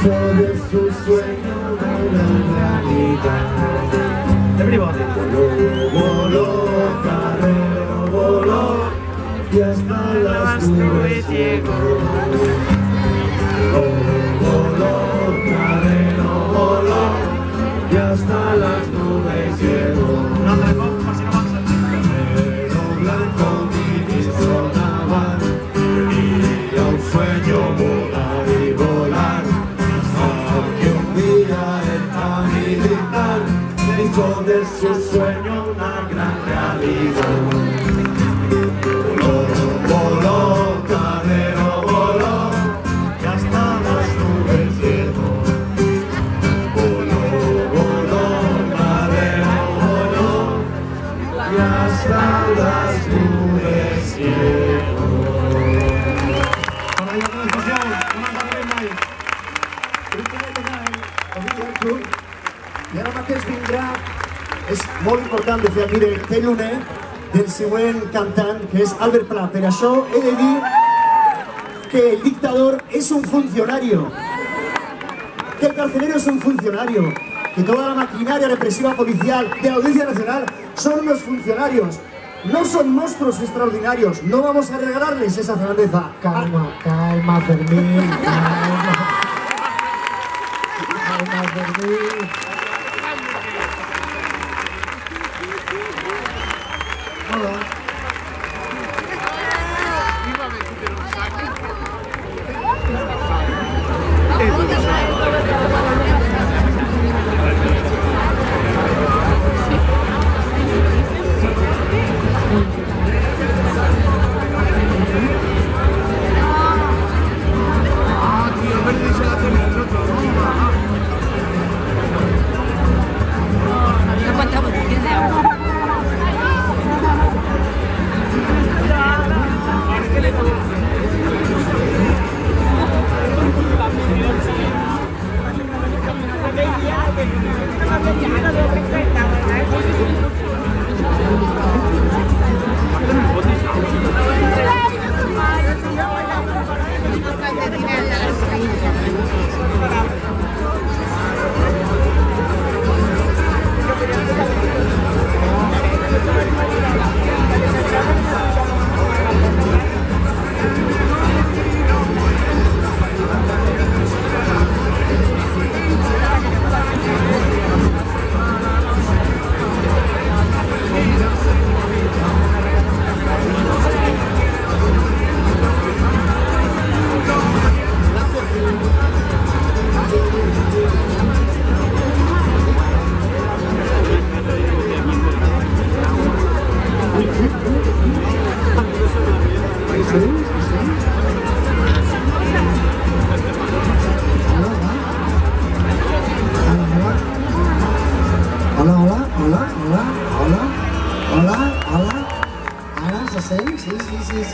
Sobre su sueño de la realidad. Voló, carrero voló, y hasta las nubes llegó. Voló, carrero voló, y hasta las nubes llegó. Carrero blanco, ministro naval, quería un sueño volar y volar. Hizo de su sueño una gran realidad. Voló, voló, carrero voló, y hasta las nubes llegó. Voló, voló, carrero voló, y hasta las nubes llegó. I ara mateix vindrà, és molt important de fer aquí del teloner del següent cantant, que és Albert Pla. Per això he de dir que el dictador es un funcionario, que el carcelero es un funcionario, que toda la maquinaria represiva policial de la Audiencia Nacional son unos funcionarios, no son monstruos extraordinarios. No vamos a regalarles esa grandeza. Calma, calma, Fermín, calma. Calma, Fermín.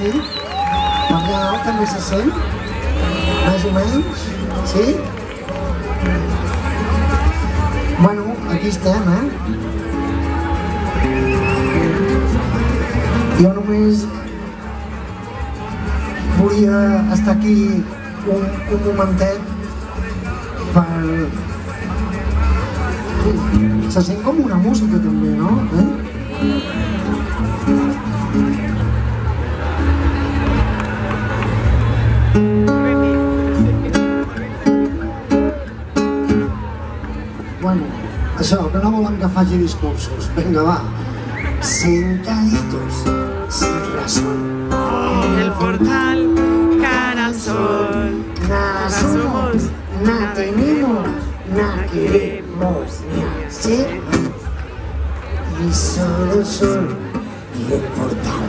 Sí? Parla alt també se sent? Més o menys? Sí? Bueno, aquí estem, Jo només volia estar aquí un momentet per... Se sent com una música també, no? Bueno, això, que no volem que faci discursos. Vinga, va. Sentaditos, sin razón. En el portal, cara al sol. Nada somos, nada tenemos, nada queremos ni hacer. Y solo sol y el portal.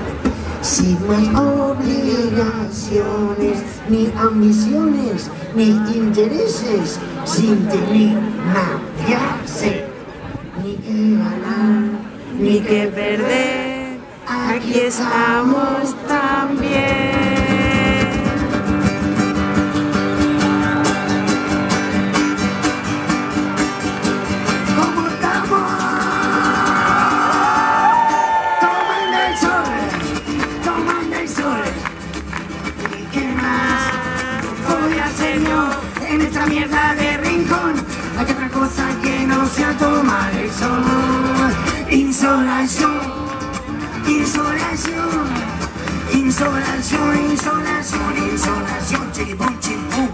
Sin más obligaciones, ni ambiciones, ni intereses, sin tener nada que hacer, ni que ganar, Ni que perder, aquí estamos también. ¿Cómo estamos? Tomando el sol, tomando el sol. ¿Y qué más voy a hacer yo en esta mierda de rincón. Hay que otra cosa que no sea tomar el sol. Insolación, insolación, insolación, insolación, insolación, chiquipum, chimpum.